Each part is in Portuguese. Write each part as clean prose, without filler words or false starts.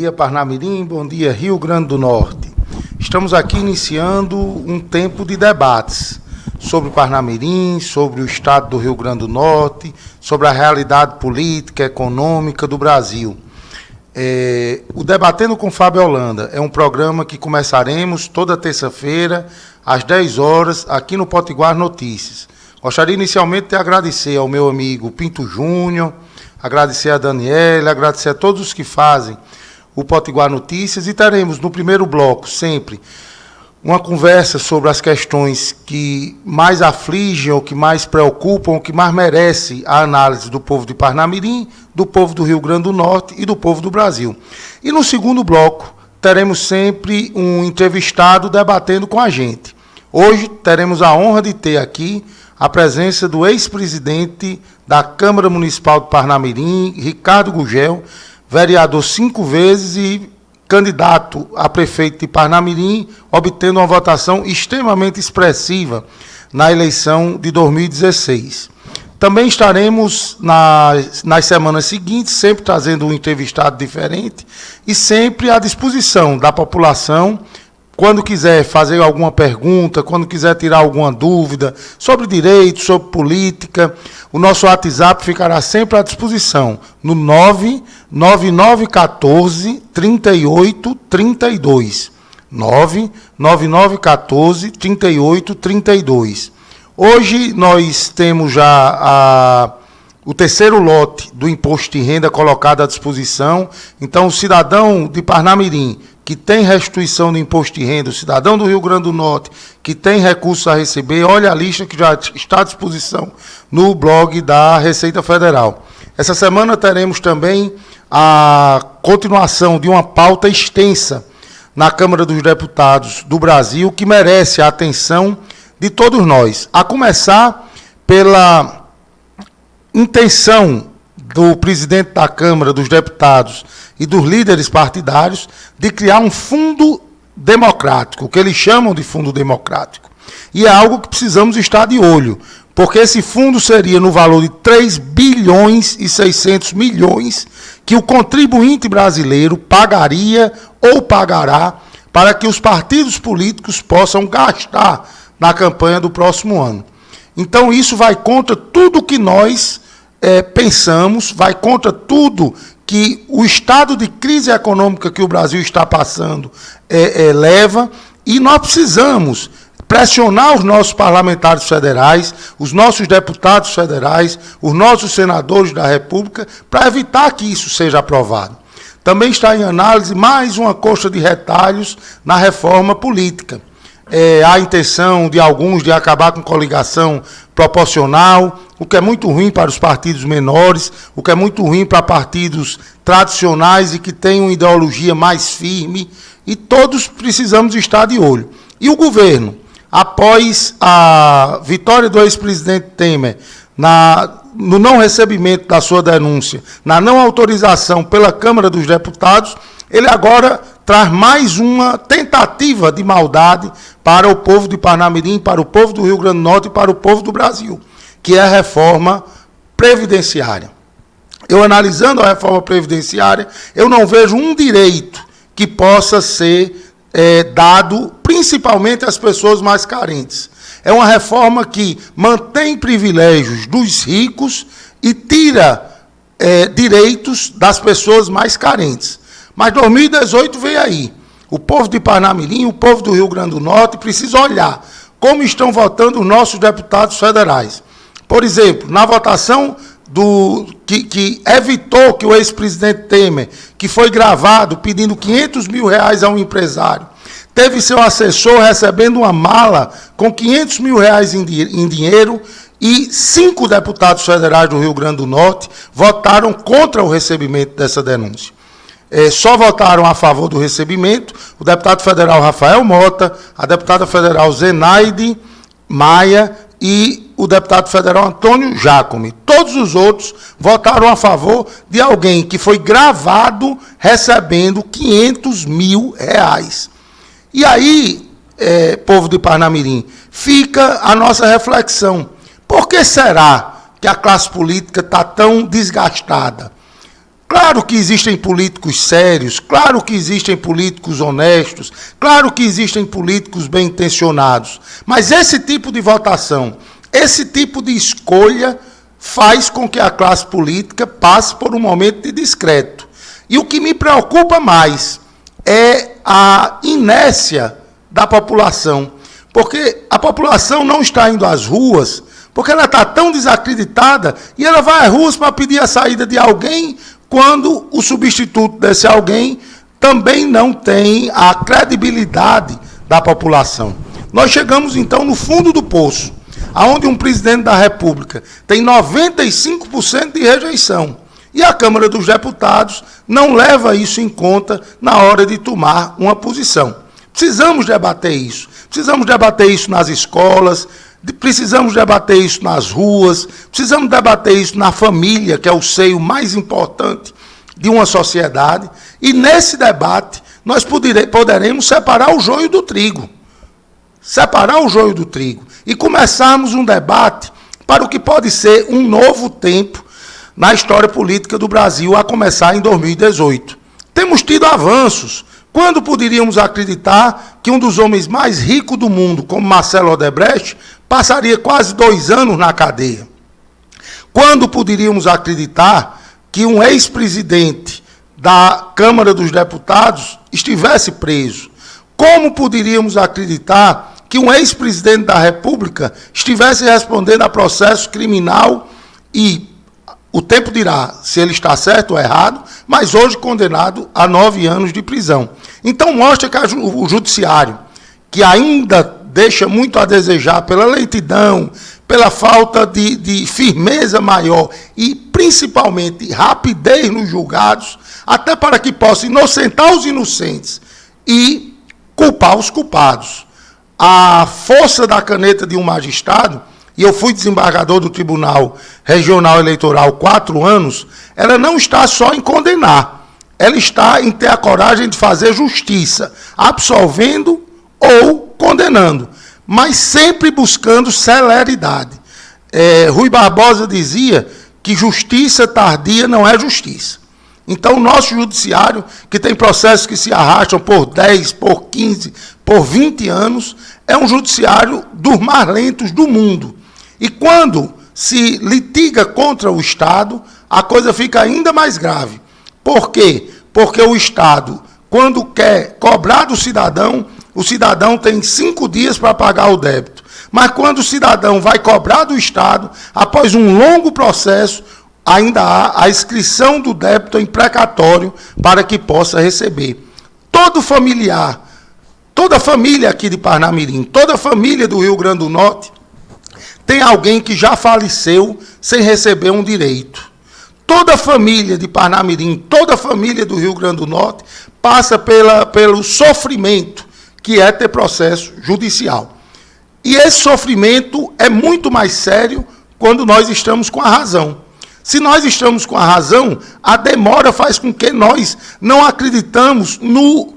dia, Parnamirim, bom dia, Rio Grande do Norte. Estamos aqui iniciando um tempo de debates sobre Parnamirim, sobre o estado do Rio Grande do Norte, sobre a realidade política, econômica do Brasil. O Debatendo com Fábio Holanda é um programa que começaremos toda terça-feira, às 10 horas, aqui no Potiguar Notícias. Gostaria inicialmente de agradecer ao meu amigo Pinto Júnior, agradecer a Daniela, agradecer a todos os que fazem o Potiguar Notícias, e teremos no primeiro bloco sempre uma conversa sobre as questões que mais afligem, ou que mais preocupam, ou que mais merece a análise do povo de Parnamirim, do povo do Rio Grande do Norte e do povo do Brasil. E no segundo bloco teremos sempre um entrevistado debatendo com a gente. Hoje teremos a honra de ter aqui a presença do ex-presidente da Câmara Municipal de Parnamirim, Ricardo Gugel, vereador 5 vezes e candidato a prefeito de Parnamirim, obtendo uma votação extremamente expressiva na eleição de 2016. Também estaremos nas semanas seguintes, sempre trazendo um entrevistado diferente e sempre à disposição da população. Quando quiser fazer alguma pergunta, quando quiser tirar alguma dúvida sobre direito, sobre política, o nosso WhatsApp ficará sempre à disposição no 99914-3832. 99914-3832. Hoje nós temos já o terceiro lote do imposto de renda colocado à disposição. Então, o cidadão de Parnamirim que tem restituição do imposto de renda, o cidadão do Rio Grande do Norte que tem recursos a receber, olha a lista que já está à disposição no blog da Receita Federal. Essa semana teremos também a continuação de uma pauta extensa na Câmara dos Deputados do Brasil, que merece a atenção de todos nós, a começar pela intenção do presidente da Câmara dos Deputados e dos líderes partidários de criar um fundo democrático, o que eles chamam de fundo democrático. E é algo que precisamos estar de olho, porque esse fundo seria no valor de 3 bilhões e 600 milhões que o contribuinte brasileiro pagaria ou pagará para que os partidos políticos possam gastar na campanha do próximo ano. Então isso vai contra tudo que nós pensamos, vai contra tudo que o estado de crise econômica que o Brasil está passando leva, e nós precisamos pressionar os nossos parlamentares federais, os nossos deputados federais, os nossos senadores da República, para evitar que isso seja aprovado. Também está em análise mais uma coxa de retalhos na reforma política. Há a intenção de alguns de acabar com coligação proporcional, o que é muito ruim para os partidos menores, o que é muito ruim para partidos tradicionais e que têm uma ideologia mais firme, e todos precisamos estar de olho. E o governo, após a vitória do ex-presidente Temer no não recebimento da sua denúncia, na não autorização pela Câmara dos Deputados, ele agora traz mais uma tentativa de maldade para o povo de Parnamirim, para o povo do Rio Grande do Norte e para o povo do Brasil, que é a reforma previdenciária. Eu, analisando a reforma previdenciária, eu não vejo um direito que possa ser dado principalmente às pessoas mais carentes. É uma reforma que mantém privilégios dos ricos e tira direitos das pessoas mais carentes. Mas 2018 vem aí. O povo de Parnamirim, o povo do Rio Grande do Norte precisa olhar como estão votando os nossos deputados federais. Por exemplo, na votação que evitou que o ex-presidente Temer, que foi gravado pedindo 500 mil reais a um empresário, teve seu assessor recebendo uma mala com 500 mil reais em dinheiro, e 5 deputados federais do Rio Grande do Norte votaram contra o recebimento dessa denúncia. Só votaram a favor do recebimento o deputado federal Rafael Mota, a deputada federal Zenaide Maia e o deputado federal Antônio Jacome. Todos os outros votaram a favor de alguém que foi gravado recebendo 500 mil reais. E aí, povo de Parnamirim, fica a nossa reflexão. Por que será que a classe política está tão desgastada? Claro que existem políticos sérios, claro que existem políticos honestos, claro que existem políticos bem-intencionados, mas esse tipo de votação, esse tipo de escolha faz com que a classe política passe por um momento de descrédito. E o que me preocupa mais é a inércia da população, porque a população não está indo às ruas, porque ela está tão desacreditada, e ela vai às ruas para pedir a saída de alguém, quando o substituto desse alguém também não tem a credibilidade da população. Nós chegamos, então, no fundo do poço, onde um presidente da República tem 95% de rejeição, e a Câmara dos Deputados não leva isso em conta na hora de tomar uma posição. Precisamos debater isso nas escolas, precisamos debater isso nas ruas, precisamos debater isso na família, que é o seio mais importante de uma sociedade, e nesse debate nós poderemos separar o joio do trigo. Separar o joio do trigo e começarmos um debate para o que pode ser um novo tempo na história política do Brasil, a começar em 2018. Temos tido avanços. Quando poderíamos acreditar que um dos homens mais ricos do mundo, como Marcelo Odebrecht, passaria quase 2 anos na cadeia? Quando poderíamos acreditar que um ex-presidente da Câmara dos Deputados estivesse preso? Como poderíamos acreditar que um ex-presidente da República estivesse respondendo a processo criminal e o tempo dirá se ele está certo ou errado, mas hoje condenado a 9 anos de prisão? Então mostra que o judiciário, que ainda deixa muito a desejar pela lentidão, pela falta de firmeza maior e, principalmente, rapidez nos julgados, até para que possa inocentar os inocentes e culpar os culpados. A força da caneta de um magistrado, e eu fui desembargador do Tribunal Regional Eleitoral 4 anos, ela não está só em condenar, ela está em ter a coragem de fazer justiça, absolvendo ou condenando, mas sempre buscando celeridade. Rui Barbosa dizia que justiça tardia não é justiça. Então, o nosso judiciário, que tem processos que se arrastam por 10, por 15, por 20 anos, é um judiciário dos mais lentos do mundo. E quando se litiga contra o Estado, a coisa fica ainda mais grave. Por quê? Porque o Estado, quando quer cobrar do cidadão, o cidadão tem 5 dias para pagar o débito. Mas quando o cidadão vai cobrar do Estado, após um longo processo, ainda há a inscrição do débito em precatório para que possa receber. Todo familiar, toda família aqui de Parnamirim, toda família do Rio Grande do Norte, tem alguém que já faleceu sem receber um direito. Toda família de Parnamirim, toda família do Rio Grande do Norte passa pelo sofrimento que é ter processo judicial. E esse sofrimento é muito mais sério quando nós estamos com a razão. Se nós estamos com a razão, a demora faz com que nós não acreditamos no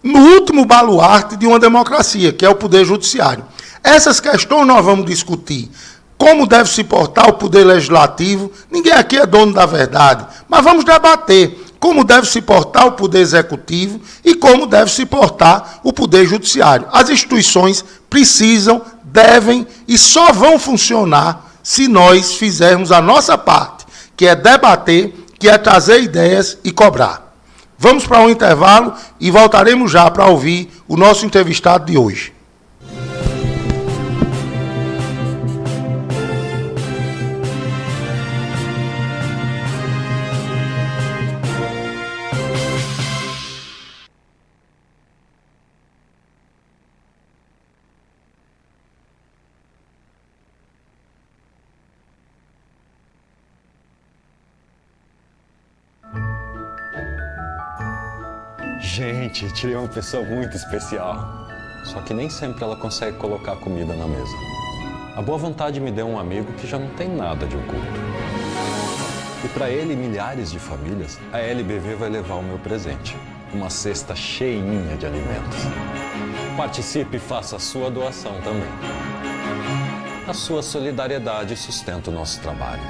último baluarte de uma democracia, que é o Poder Judiciário. Essas questões nós vamos discutir. Como deve se portar o Poder Legislativo? Ninguém aqui é dono da verdade, mas vamos debater como deve se portar o Poder Executivo e como deve se portar o Poder Judiciário. As instituições precisam, devem e só vão funcionar se nós fizermos a nossa parte, que é debater, que é trazer ideias e cobrar. Vamos para um intervalo e voltaremos já para ouvir o nosso entrevistado de hoje. Gente, tirei uma pessoa muito especial. Só que nem sempre ela consegue colocar comida na mesa. A boa vontade me deu um amigo que já não tem nada de oculto. E para ele e milhares de famílias, a LBV vai levar o meu presente. Uma cesta cheinha de alimentos. Participe e faça a sua doação também. A sua solidariedade sustenta o nosso trabalho.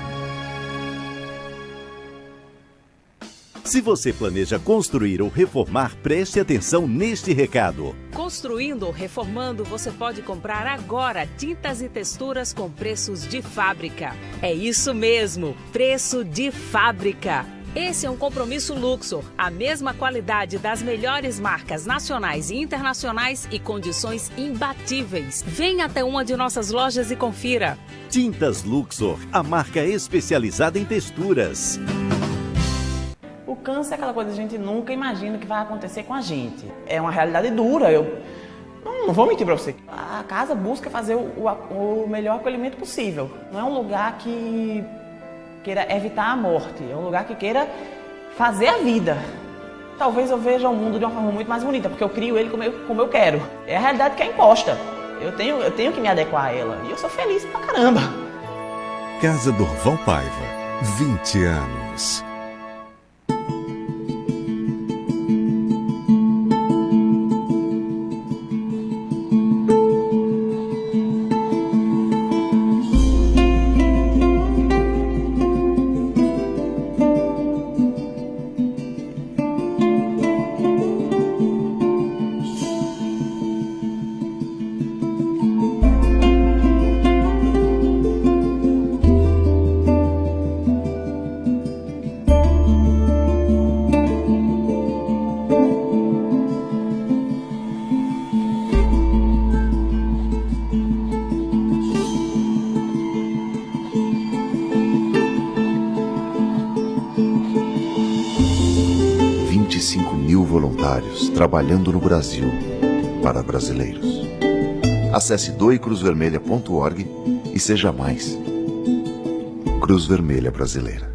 Se você planeja construir ou reformar, preste atenção neste recado. Construindo ou reformando, você pode comprar agora tintas e texturas com preços de fábrica. É isso mesmo, preço de fábrica. Esse é um compromisso Luxor, a mesma qualidade das melhores marcas nacionais e internacionais e condições imbatíveis. Venha até uma de nossas lojas e confira. Tintas Luxor, a marca especializada em texturas. O câncer é aquela coisa que a gente nunca imagina que vai acontecer com a gente. É uma realidade dura, eu não vou mentir pra você. A casa busca fazer o melhor acolhimento possível. Não é um lugar que queira evitar a morte, é um lugar que queira fazer a vida. Talvez eu veja o mundo de uma forma muito mais bonita, porque eu crio ele como eu quero. É a realidade que é imposta. Eu tenho que me adequar a ela. E eu sou feliz pra caramba. Casa Durval Paiva, 20 anos. Trabalhando no Brasil, para brasileiros. Acesse doecruzvermelha.org e seja mais. Cruz Vermelha Brasileira.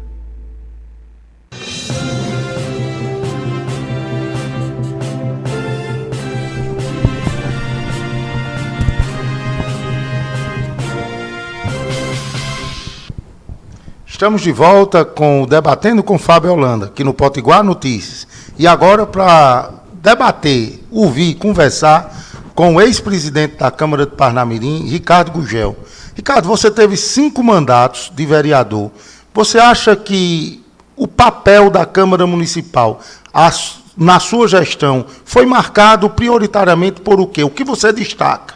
Estamos de volta com o Debatendo com Fábio Holanda, aqui no Potiguar Notícias. E agora, para debater, ouvir, conversar com o ex-presidente da Câmara de Parnamirim, Ricardo Gugel. Ricardo, você teve 5 mandatos de vereador. Você acha que o papel da Câmara Municipal, na sua gestão, foi marcado prioritariamente por o quê? O que você destaca?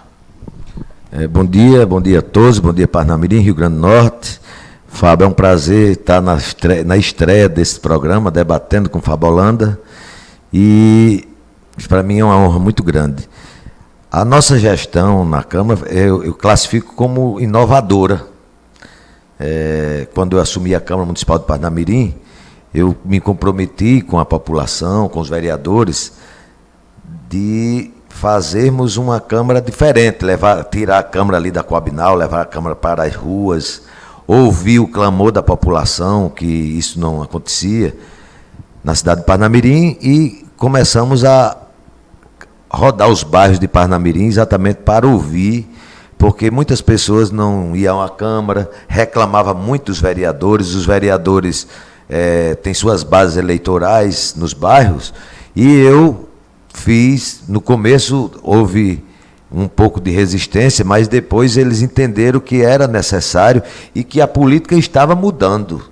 Bom dia a todos, bom dia Parnamirim, Rio Grande do Norte. Fábio, é um prazer estar na estreia desse programa, debatendo com o Fábio Holanda, e para mim é uma honra muito grande. A nossa gestão na Câmara, eu classifico como inovadora. Quando eu assumi a Câmara Municipal de Parnamirim, eu me comprometi com a população, com os vereadores, de fazermos uma Câmara diferente, tirar a Câmara ali da Coabinal, levar a Câmara para as ruas, ouvir o clamor da população, que isso não acontecia na cidade de Parnamirim, e começamos a rodar os bairros de Parnamirim exatamente para ouvir, porque muitas pessoas não iam à Câmara, reclamavam muito dos vereadores, os vereadores têm suas bases eleitorais nos bairros, e eu fiz, no começo houve um pouco de resistência, mas depois eles entenderam que era necessário e que a política estava mudando.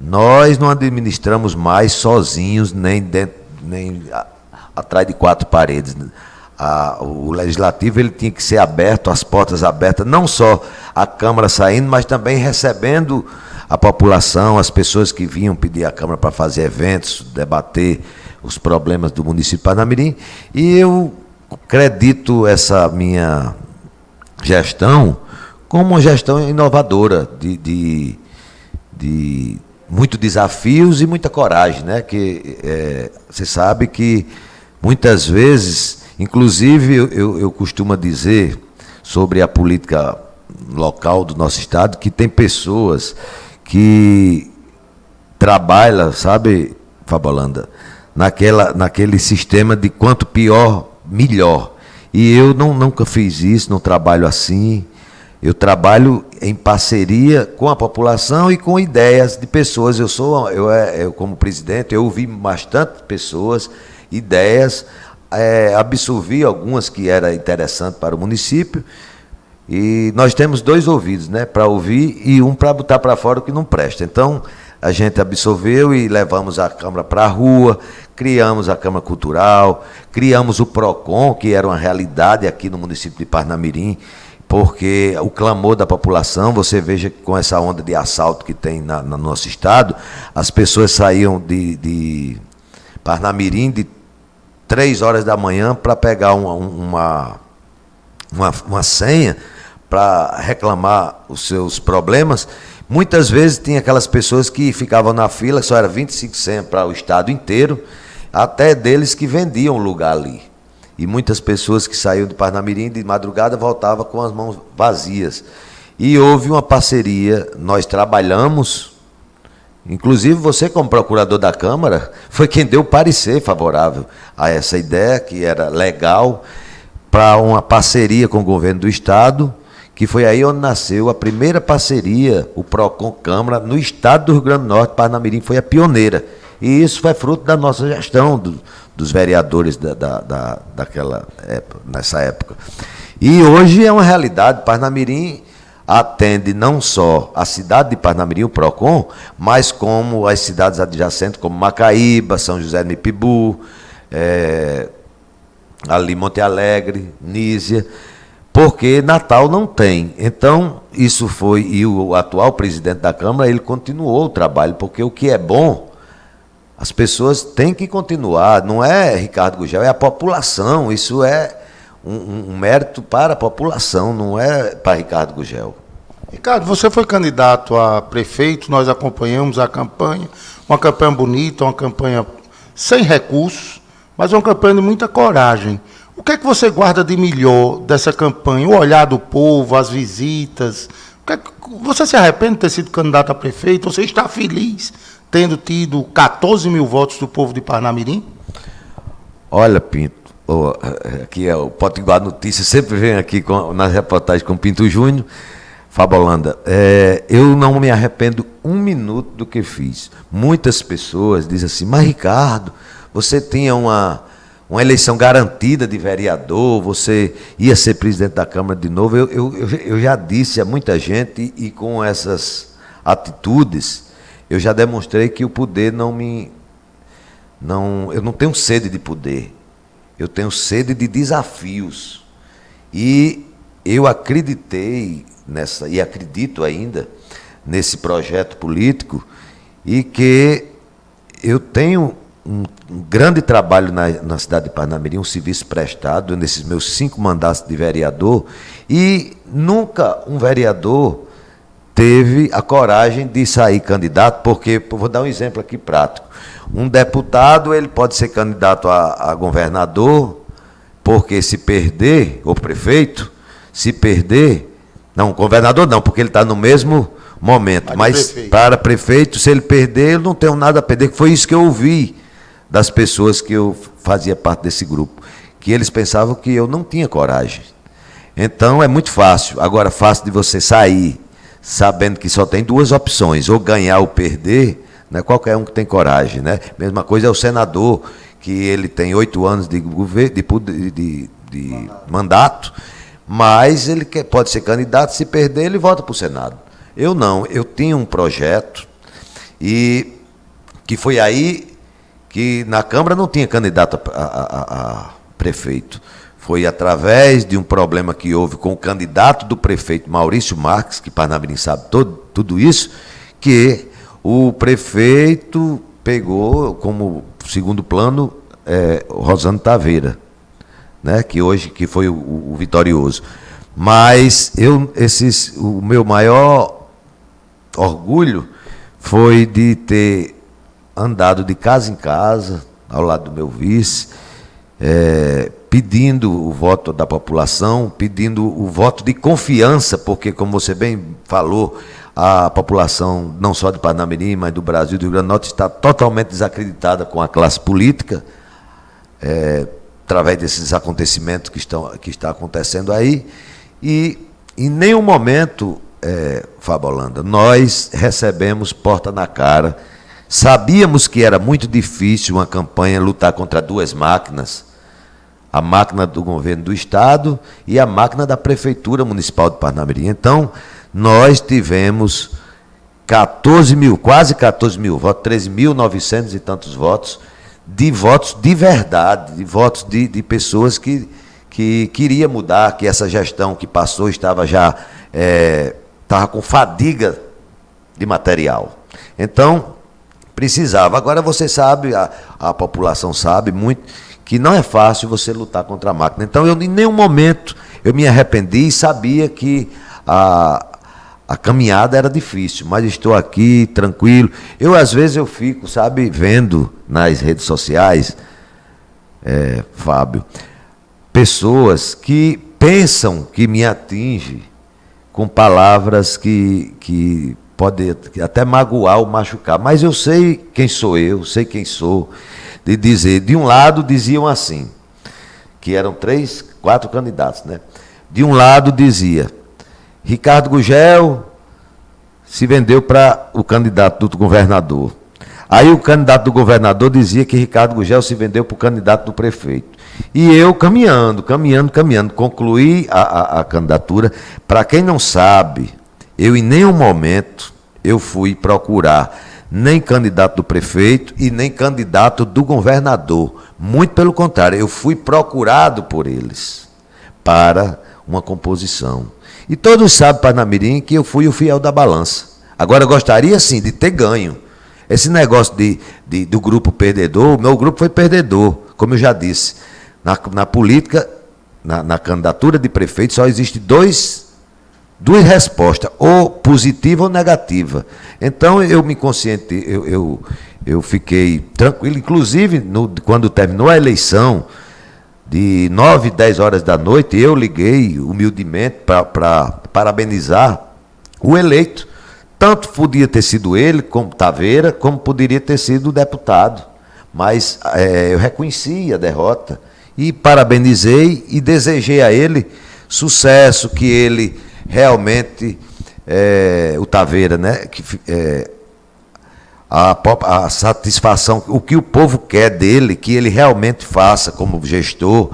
Nós não administramos mais sozinhos, nem atrás de 4 paredes. O legislativo ele tinha que ser aberto, as portas abertas, não só a Câmara saindo, mas também recebendo a população, as pessoas que vinham pedir à Câmara para fazer eventos, debater os problemas do município de Parnamirim. E eu acredito essa minha gestão como uma gestão inovadora, de muitos desafios e muita coragem, né? Que você sabe que muitas vezes, inclusive eu costumo dizer sobre a política local do nosso estado, que tem pessoas que trabalham, sabe, Fábio Holanda, naquele sistema de quanto pior, melhor. E eu nunca fiz isso, não trabalho assim. Eu trabalho em parceria com a população e com ideias de pessoas. Eu como presidente, eu ouvi bastante pessoas, ideias, absorvi algumas que eram interessantes para o município. E nós temos 2 ouvidos, né, para ouvir, e um para botar para fora o que não presta. Então, a gente absorveu e levamos a Câmara para a rua, criamos a Câmara Cultural, criamos o PROCON, que era uma realidade aqui no município de Parnamirim, porque o clamor da população, você veja que com essa onda de assalto que tem no nosso estado, as pessoas saíam de Parnamirim de 3 horas da manhã para pegar uma senha para reclamar os seus problemas. Muitas vezes tinha aquelas pessoas que ficavam na fila, só era 25 senhas para o estado inteiro, até deles que vendiam o lugar ali. E muitas pessoas que saíam de Parnamirim de madrugada voltavam com as mãos vazias. E houve uma parceria, nós trabalhamos, inclusive você como procurador da Câmara, foi quem deu o parecer favorável a essa ideia, que era legal, para uma parceria com o governo do estado, que foi aí onde nasceu a primeira parceria, o PROCON Câmara, no estado do Rio Grande do Norte. Parnamirim foi a pioneira. E isso foi fruto da nossa gestão, dos vereadores nessa época. E hoje é uma realidade. Parnamirim atende não só a cidade de Parnamirim, o PROCON, mas como as cidades adjacentes, como Macaíba, São José do Mipibu, ali Monte Alegre, Nísia, porque Natal não tem. Então, isso foi, e o atual presidente da Câmara, ele continuou o trabalho, porque o que é bom, as pessoas têm que continuar, não é Ricardo Gugel, é a população, isso é um mérito para a população, não é para Ricardo Gugel. Ricardo, você foi candidato a prefeito, nós acompanhamos a campanha, uma campanha bonita, uma campanha sem recursos, mas uma campanha de muita coragem. O que é que você guarda de melhor dessa campanha? O olhar do povo, as visitas? Você se arrepende de ter sido candidato a prefeito? Você está feliz tendo tido 14 mil votos do povo de Parnamirim? Olha, Pinto, aqui é o Potiguar Notícias, sempre vem aqui nas reportagens com Pinto Júnior, Fabolanda. Eu não me arrependo um minuto do que fiz. Muitas pessoas dizem assim, mas Ricardo, você tinha uma eleição garantida de vereador, você ia ser presidente da Câmara de novo. Eu já disse a muita gente, e com essas atitudes, eu já demonstrei que o poder eu não tenho sede de poder, eu tenho sede de desafios. E eu acreditei e acredito ainda, nesse projeto político, e que eu tenho um grande trabalho na cidade de Parnamirim, um serviço prestado nesses meus 5 mandatos de vereador, e nunca um vereador teve a coragem de sair candidato, porque, vou dar um exemplo aqui prático, um deputado ele pode ser candidato a governador, porque se perder, ou prefeito, se perder, não, governador não, porque ele está no mesmo momento, mas para prefeito, se ele perder, eu não tenho nada a perder, que foi isso que eu ouvi das pessoas que eu fazia parte desse grupo, que eles pensavam que eu não tinha coragem. Então é muito fácil. Agora, fácil de você sair sabendo que só tem 2 opções, ou ganhar ou perder, não é qualquer um que tem coragem, né? Mesma coisa é o senador, que ele tem 8 anos de mandato, mas ele pode ser candidato, se perder ele volta para o Senado. Eu não, eu tinha um projeto, e que foi aí que na Câmara não tinha candidato a prefeito. Foi através de um problema que houve com o candidato do prefeito Maurício Marques, que Parnamirim sabe tudo isso, que o prefeito pegou como segundo plano Rosano Taveira, né, que foi o vitorioso. Mas o meu maior orgulho foi de ter andado de casa em casa, ao lado do meu vice, pedindo o voto da população, pedindo o voto de confiança, porque, como você bem falou, a população, não só de Parnamirim, mas do Brasil, do Rio Grande do Norte, está totalmente desacreditada com a classe política, através desses acontecimentos que está acontecendo aí, e em nenhum momento, Fabolanda, nós recebemos porta na cara. Sabíamos que era muito difícil uma campanha lutar contra 2 máquinas, a máquina do governo do Estado e a máquina da Prefeitura Municipal de Parnamirim. Então, nós tivemos 14 mil, quase 14 mil votos, 13.900 e tantos votos de verdade, de votos de pessoas que queria mudar, que essa gestão que passou estava já estava com fadiga de material. Então, precisava. Agora você sabe, a população sabe muito, que não é fácil você lutar contra a máquina. Então, em nenhum momento eu me arrependi e sabia que a caminhada era difícil, mas estou aqui tranquilo. Às vezes, eu fico, sabe, vendo nas redes sociais, Fábio, pessoas que pensam que me atingem com palavras que podem até magoar ou machucar, mas eu sei quem sou eu, sei quem sou, de dizer, de um lado diziam assim, que eram 3, 4 candidatos, né? De um lado dizia, Ricardo Gugel se vendeu para o candidato do governador. Aí o candidato do governador dizia que Ricardo Gugel se vendeu para o candidato do prefeito. E eu caminhando, concluí a candidatura. Para quem não sabe, eu em nenhum momento eu fui procurar nem candidato do prefeito e nem candidato do governador. Muito pelo contrário, eu fui procurado por eles para uma composição. E todos sabem, Parnamirim, que eu fui o fiel da balança. Agora, eu gostaria, sim, de ter ganho. Esse negócio do grupo perdedor, o meu grupo foi perdedor, como eu já disse. Na política, na candidatura de prefeito, só existe duas respostas, ou positiva ou negativa. Então, eu me conscientei, eu fiquei tranquilo. Inclusive, quando terminou a eleição, de 9, 10 horas da noite, eu liguei humildemente para parabenizar o eleito. Tanto podia ter sido ele, como Taveira, como poderia ter sido o deputado. Mas eu reconheci a derrota e parabenizei e desejei a ele sucesso, que ele realmente, o Taveira, né, a satisfação, o que o povo quer dele, que ele realmente faça como gestor.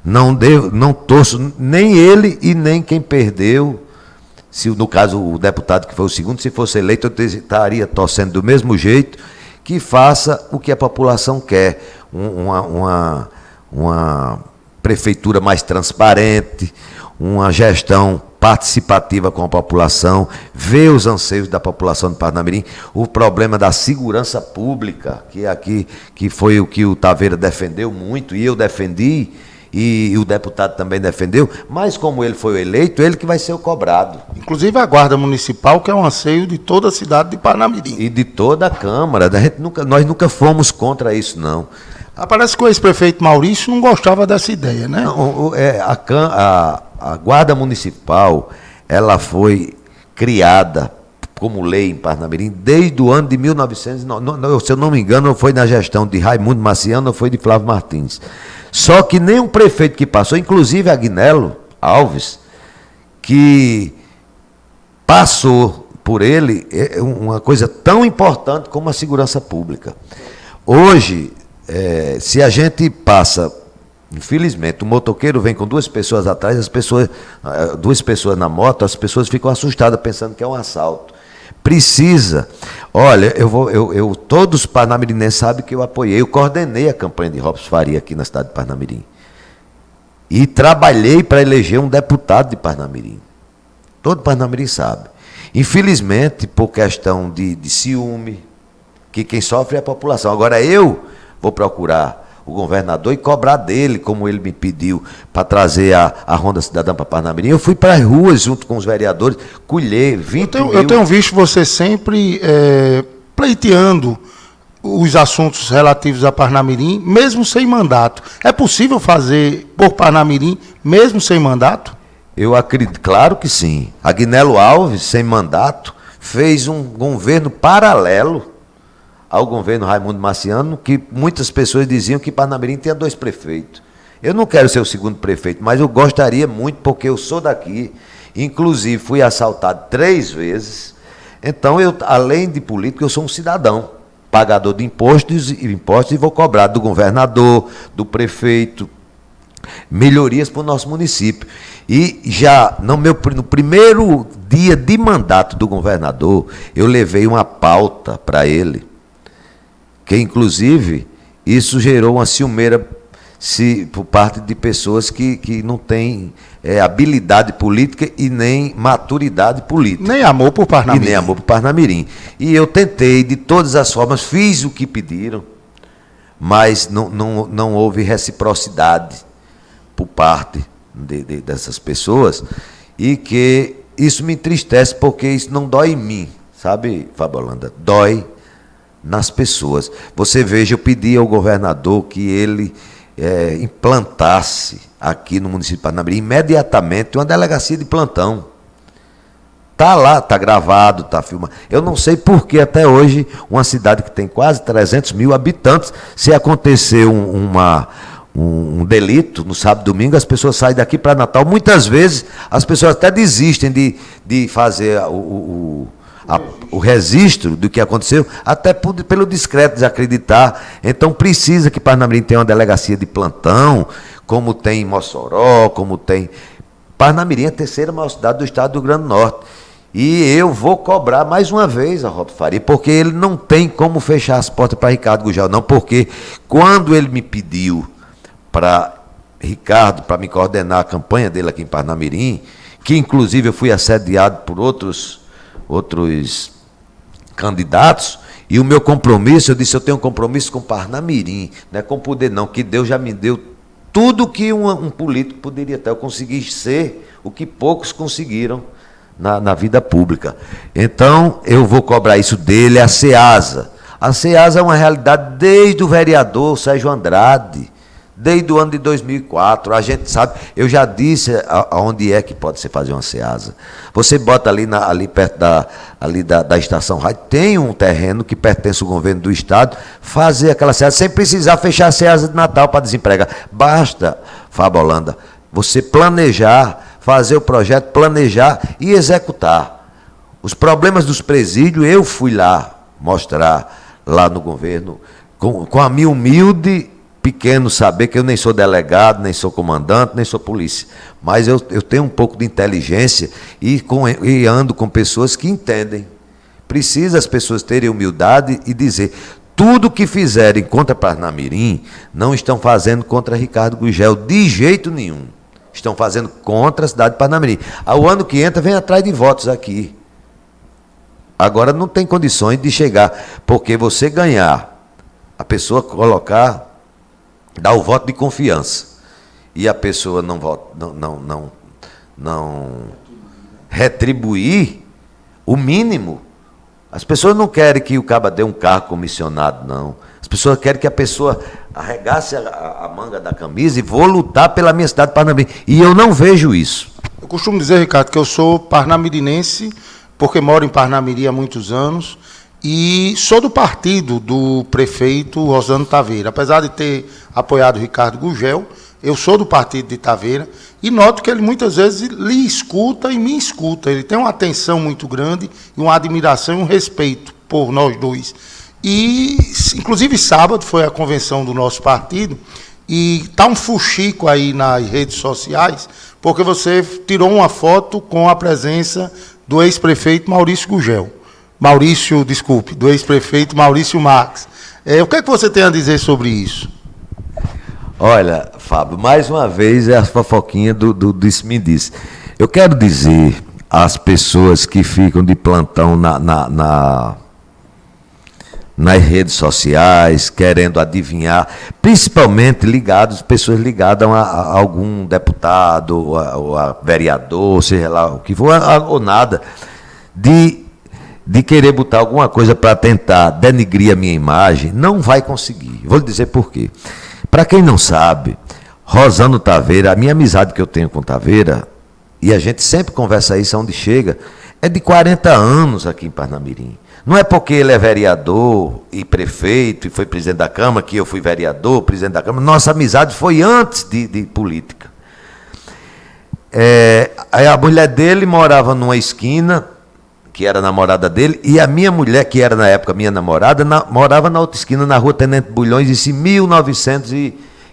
Não torço nem ele e nem quem perdeu. Se no caso o deputado que foi o segundo, se fosse eleito, eu estaria torcendo do mesmo jeito, que faça o que a população quer, uma prefeitura mais transparente, uma gestão participativa com a população, ver os anseios da população de Parnamirim, o problema da segurança pública, que foi o que o Taveira defendeu muito, e eu defendi, e o deputado também defendeu, mas como ele foi eleito, ele que vai ser o cobrado. Inclusive a Guarda Municipal, que é um anseio de toda a cidade de Parnamirim. E de toda a Câmara, nós nunca fomos contra isso, não. Parece que o ex-prefeito Maurício não gostava dessa ideia, né? Não, a Guarda Municipal, ela foi criada como lei em Parnamirim desde o ano de 1900, se eu não me engano, foi na gestão de Raimundo Marciano ou foi de Flávio Martins. Só que nenhum prefeito que passou, inclusive Agnello Alves, que passou por ele, é uma coisa tão importante como a segurança pública. Hoje, se a gente passa, infelizmente, o motoqueiro vem com 2 pessoas atrás, 2 pessoas na moto, as pessoas ficam assustadas pensando que é um assalto. Precisa. Olha, todos os parnamirinenses sabem que eu apoiei, eu coordenei a campanha de Robson Faria aqui na cidade de Parnamirim. E trabalhei para eleger um deputado de Parnamirim. Todo Parnamirim sabe. Infelizmente, por questão de ciúme, que quem sofre é a população. Agora eu vou procurar o governador e cobrar dele, como ele me pediu, para trazer a Ronda Cidadã para Parnamirim. Eu fui para as ruas junto com os vereadores, colher 20 mil... Eu tenho visto você sempre pleiteando os assuntos relativos a Parnamirim, mesmo sem mandato. É possível fazer por Parnamirim, mesmo sem mandato? Eu acredito, claro que sim. Agnello Alves, sem mandato, fez um governo paralelo ao governo Raimundo Marciano, que muitas pessoas diziam que Parnamirim tinha 2 prefeitos. Eu não quero ser o segundo prefeito, mas eu gostaria muito, porque eu sou daqui, inclusive fui assaltado 3 vezes. Então, além de político, eu sou um cidadão, pagador de impostos e vou cobrar do governador, do prefeito, melhorias para o nosso município. E já no primeiro dia de mandato do governador, eu levei uma pauta para ele, que inclusive isso gerou uma ciumeira por parte de pessoas que não têm habilidade política e nem maturidade política. Nem amor por Parnamirim. E nem amor por Parnamirim. E eu tentei, de todas as formas, fiz o que pediram, mas não houve reciprocidade por parte dessas pessoas, e que isso me entristece, porque isso não dói em mim, sabe, Fábio Holanda? Dói nas pessoas. Você veja, eu pedi ao governador que ele implantasse aqui no município de Parnamirim imediatamente uma delegacia de plantão. Está lá, está gravado, está filmado. Eu não sei por que até hoje uma cidade que tem quase 300 mil habitantes, se acontecer um delito no sábado e domingo, as pessoas saem daqui para Natal. Muitas vezes as pessoas até desistem de fazer o registro do que aconteceu, até pelo discreto desacreditar. Então precisa que Parnamirim tenha uma delegacia de plantão, como tem em Mossoró, como tem... Parnamirim é a terceira maior cidade do estado do Rio Grande do Norte. E eu vou cobrar mais uma vez a Robson Faria, porque ele não tem como fechar as portas para Ricardo Gurgel, não, porque quando ele me pediu para Ricardo, para me coordenar a campanha dele aqui em Parnamirim, que inclusive eu fui assediado por outros candidatos, e o meu compromisso, eu disse, eu tenho um compromisso com Parnamirim, não é com poder não, que Deus já me deu tudo que um político poderia ter. Eu consegui ser o que poucos conseguiram na vida pública. Então, eu vou cobrar isso dele, a SEASA. A SEASA é uma realidade desde o vereador Sérgio Andrade, desde o ano de 2004, a gente sabe, eu já disse aonde é que pode se fazer uma SEASA. Você bota ali perto da estação rádio, tem um terreno que pertence ao governo do estado, fazer aquela SEASA, sem precisar fechar a SEASA de Natal para desempregar. Basta, Fábio Holanda, você planejar, fazer o projeto, planejar e executar. Os problemas dos presídios, eu fui lá mostrar, lá no governo, com a minha humilde pequeno saber, que eu nem sou delegado, nem sou comandante, nem sou polícia, mas eu tenho um pouco de inteligência e ando com pessoas que entendem. Precisa as pessoas terem humildade e dizer, tudo que fizerem contra Parnamirim, não estão fazendo contra Ricardo Gurgel, de jeito nenhum. Estão fazendo contra a cidade de Parnamirim. Ao ano que entra, vem atrás de votos aqui. Agora não tem condições de chegar, porque você ganhar, a pessoa colocar, dar o voto de confiança, e a pessoa não retribuir o mínimo. As pessoas não querem que o caba dê um cargo comissionado, não. As pessoas querem que a pessoa arregace a manga da camisa e vou lutar pela minha cidade de Parnamirim. E eu não vejo isso. Eu costumo dizer, Ricardo, que eu sou parnamirinense, porque moro em Parnamirim há muitos anos, e sou do partido do prefeito Rosano Taveira. Apesar de ter apoiado o Ricardo Gurgel, eu sou do partido de Taveira, e noto que ele muitas vezes lhe escuta e me escuta. Ele tem uma atenção muito grande, e uma admiração e um respeito por nós dois. E, inclusive, sábado foi a convenção do nosso partido, e está um fuxico aí nas redes sociais, porque você tirou uma foto com a presença do ex-prefeito Maurício Gurgel. Do ex-prefeito Maurício Marques. O que é que você tem a dizer sobre isso? Olha, Fábio, mais uma vez é a fofoquinha do disse-me-disse. Eu quero dizer às pessoas que ficam de plantão nas redes sociais, querendo adivinhar, principalmente pessoas ligadas a algum deputado, ou a vereador, seja lá o que for, ou nada, de querer botar alguma coisa para tentar denigrir a minha imagem, não vai conseguir. Vou lhe dizer por quê. Para quem não sabe, Rosano Taveira, a minha amizade que eu tenho com Taveira, e a gente sempre conversa isso onde chega, é de 40 anos aqui em Parnamirim. Não é porque ele é vereador e prefeito e foi presidente da Câmara, que eu fui vereador, presidente da Câmara. Nossa amizade foi antes de política. A mulher dele morava numa esquina, que era a namorada dele, e a minha mulher, que era na época minha namorada, morava na outra esquina, na rua Tenente Bulhões, isso em 1900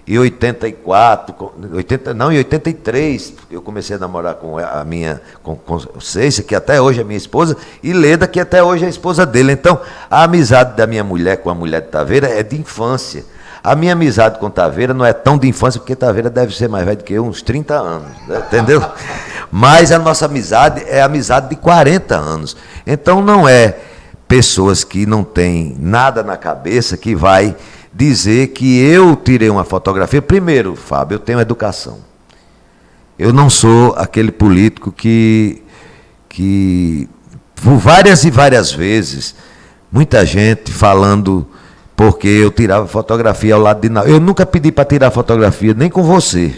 em 83, eu comecei a namorar com a minha, com Ceiça, que até hoje é minha esposa, e Leda, que até hoje é a esposa dele. Então, a amizade da minha mulher com a mulher de Taveira é de infância. A minha amizade com Taveira não é tão de infância, porque Taveira deve ser mais velho do que eu, uns 30 anos, né? Entendeu? Mas a nossa amizade é amizade de 40 anos. Então, não é pessoas que não têm nada na cabeça que vai dizer que eu tirei uma fotografia. Primeiro, Fábio, eu tenho educação. Eu não sou aquele político que por várias e várias vezes, muita gente falando porque eu tirava fotografia ao lado de... Eu nunca pedi para tirar fotografia, nem com você,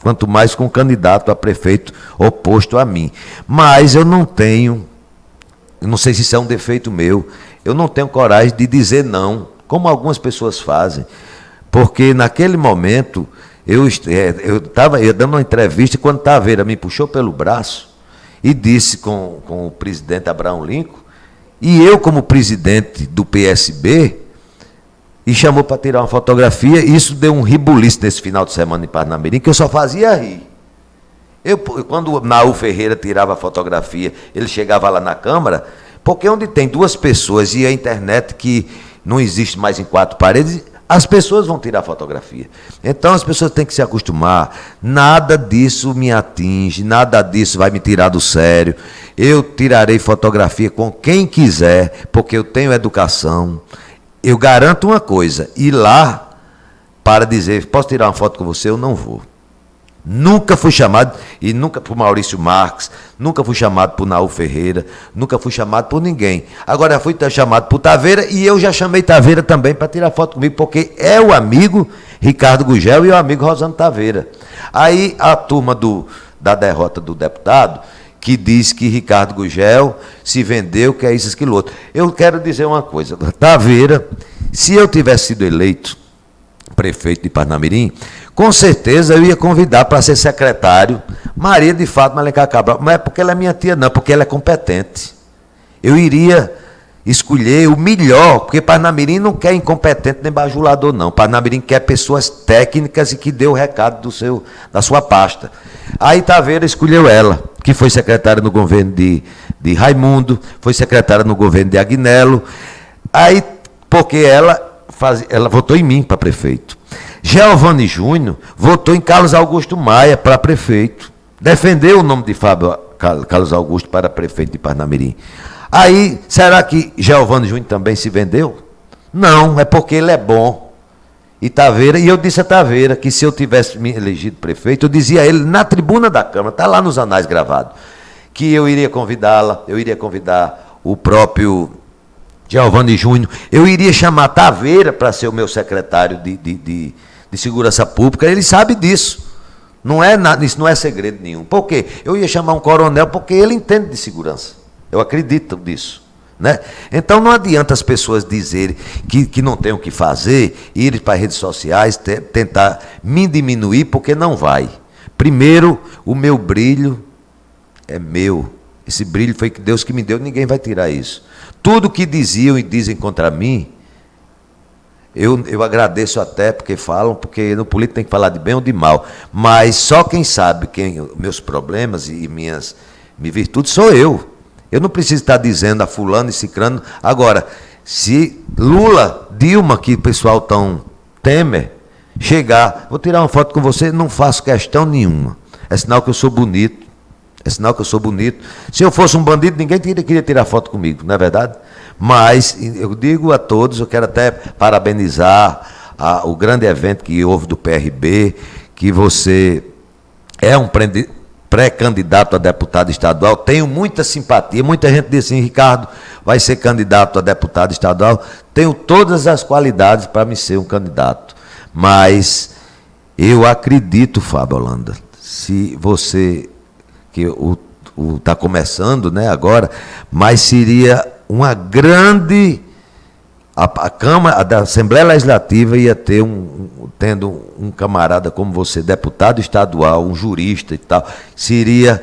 quanto mais com um candidato a prefeito oposto a mim. Mas eu não tenho, eu não sei se isso é um defeito meu, eu não tenho coragem de dizer não, como algumas pessoas fazem, porque naquele momento eu estava dando uma entrevista, quando Taveira me puxou pelo braço e disse com o presidente Abraham Lincoln, e eu como presidente do PSB, e chamou para tirar uma fotografia, e isso deu um ribuliço nesse final de semana em Parnamirim, que eu só fazia rir. Quando o Naú Ferreira tirava a fotografia, ele chegava lá na Câmara, porque onde tem duas pessoas e a internet que não existe mais em quatro paredes, as pessoas vão tirar fotografia. Então as pessoas têm que se acostumar. Nada disso me atinge, nada disso vai me tirar do sério. Eu tirarei fotografia com quem quiser, porque eu tenho educação. Eu garanto uma coisa, ir lá para dizer, posso tirar uma foto com você? Eu não vou. Nunca fui chamado, e nunca por Maurício Marques, nunca fui chamado por Naú Ferreira, nunca fui chamado por ninguém. Agora fui chamado por Taveira, e eu já chamei Taveira também para tirar foto comigo, porque é o amigo Ricardo Gugel e o amigo Rosano Taveira. Aí a turma da derrota do deputado, que diz que Ricardo Gugel se vendeu, que é isso, aquilo outro. Eu quero dizer uma coisa, Taveira, se eu tivesse sido eleito prefeito de Parnamirim, com certeza eu ia convidar para ser secretário Maria de Fátima Alencar Cabral. Não é porque ela é minha tia, não, porque ela é competente. Eu iria escolher o melhor, porque Parnamirim não quer incompetente nem bajulador, não. Parnamirim quer pessoas técnicas e que dê o recado da sua pasta. Aí Taveira escolheu ela, que foi secretária no governo de Raimundo, foi secretária no governo de Agnello. Aí, porque ela votou em mim para prefeito. Giovanni Júnior votou em Carlos Augusto Maia para prefeito. Defendeu o nome de Fábio Carlos Augusto para prefeito de Parnamirim. Aí, será que Giovanni Júnior também se vendeu? Não, é porque ele é bom. E eu disse a Taveira que se eu tivesse me elegido prefeito, eu dizia a ele na tribuna da Câmara, está lá nos anais gravado, que eu iria convidá-la, eu iria convidar o próprio Giovanni Júnior, eu iria chamar Taveira para ser o meu secretário de Segurança Pública, ele sabe disso. Isso não é segredo nenhum. Por quê? Eu ia chamar um coronel porque ele entende de segurança. Eu acredito nisso. Né? Então não adianta as pessoas dizerem que não tem o que fazer, irem para as redes sociais, tentar me diminuir, porque não vai. Primeiro, o meu brilho é meu. Esse brilho foi que Deus que me deu, ninguém vai tirar isso. Tudo que diziam e dizem contra mim, eu agradeço até porque falam, porque no político tem que falar de bem ou de mal. Mas só quem sabe meus problemas e minhas virtudes sou eu. Eu não preciso estar dizendo a fulano e cicrano. Agora, se Lula, Dilma, que o pessoal tão Temer, chegar, vou tirar uma foto com você, não faço questão nenhuma. É sinal que eu sou bonito. É sinal que eu sou bonito. Se eu fosse um bandido, ninguém queria tirar foto comigo, não é verdade? Mas eu digo a todos, eu quero até parabenizar o grande evento que houve do PRB, que você é um pré-candidato a deputado estadual, tenho muita simpatia, muita gente diz assim, Ricardo vai ser candidato a deputado estadual, tenho todas as qualidades para me ser um candidato, mas eu acredito, Fábio Holanda, se você, que está começando, né, agora, mas seria uma grande... A Câmara, da Assembleia Legislativa ia tendo um camarada como você, deputado estadual, um jurista e tal, seria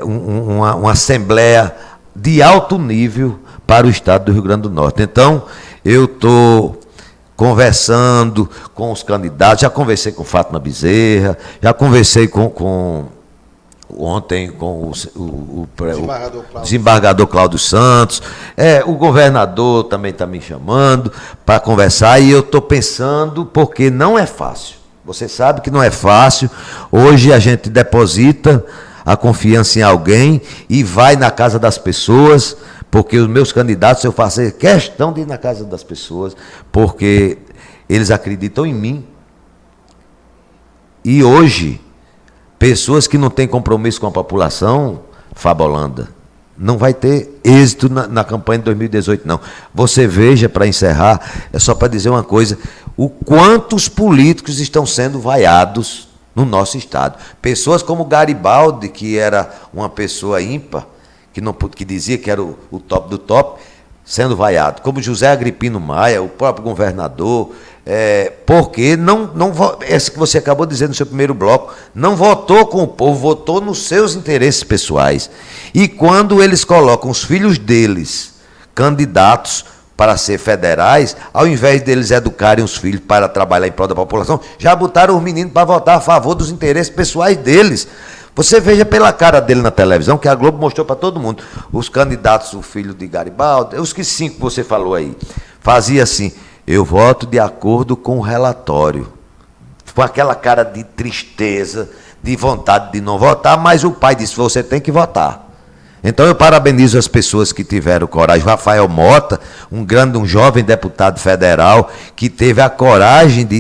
uma Assembleia de alto nível para o Estado do Rio Grande do Norte. Então, eu estou conversando com os candidatos, já conversei com Fátima Bezerra, já conversei ontem com o desembargador Cláudio Santos, o governador também está me chamando para conversar, e eu estou pensando, porque não é fácil. Você sabe que não é fácil. Hoje a gente deposita a confiança em alguém e vai na casa das pessoas, porque os meus candidatos, eu faço questão de ir na casa das pessoas, porque eles acreditam em mim. E hoje, pessoas que não têm compromisso com a população, Fabolanda, não vai ter êxito na campanha de 2018, não. Você veja, para encerrar, é só para dizer uma coisa, o quanto os políticos estão sendo vaiados no nosso estado. Pessoas como Garibaldi, que era uma pessoa ímpar, que dizia que era o top do top, sendo vaiado. Como José Agripino Maia, o próprio governador, porque esse que você acabou de dizer no seu primeiro bloco, não votou com o povo, votou nos seus interesses pessoais. E quando eles colocam os filhos deles, candidatos para ser federais, ao invés deles educarem os filhos para trabalhar em prol da população, já botaram os meninos para votar a favor dos interesses pessoais deles. Você veja pela cara dele na televisão, que a Globo mostrou para todo mundo, os candidatos, o filho de Garibaldi, os que 5 que você falou aí, fazia assim: eu voto de acordo com o relatório, com aquela cara de tristeza, de vontade de não votar, mas o pai disse: você tem que votar. Então eu parabenizo as pessoas que tiveram coragem. Rafael Mota, um jovem deputado federal, que teve a coragem de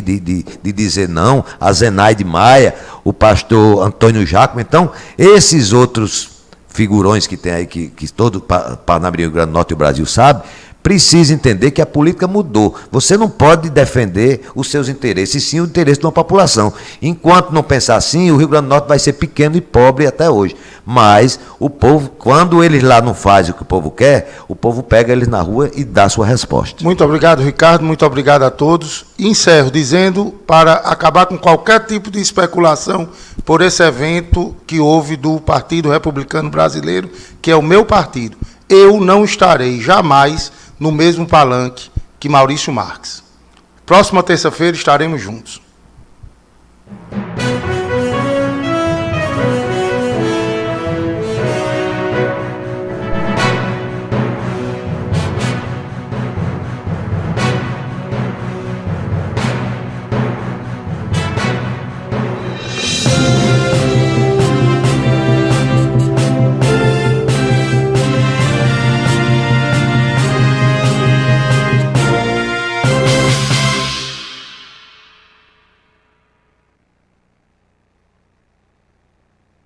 dizer não, a Zenaide Maia, o pastor Antônio Jacome. Então, esses outros figurões que tem aí, que todo Parnamirim, Rio Grande do Norte e o Brasil sabe, precisa entender que a política mudou. Você não pode defender os seus interesses, sim o interesse de uma população. Enquanto não pensar assim, o Rio Grande do Norte vai ser pequeno e pobre até hoje. Mas o povo, quando eles lá não fazem o que o povo quer, o povo pega eles na rua e dá a sua resposta. Muito obrigado, Ricardo. Muito obrigado a todos. Encerro dizendo, para acabar com qualquer tipo de especulação por esse evento que houve do Partido Republicano Brasileiro, que é o meu partido, eu não estarei jamais no mesmo palanque que Maurício Marques. Próxima terça-feira estaremos juntos.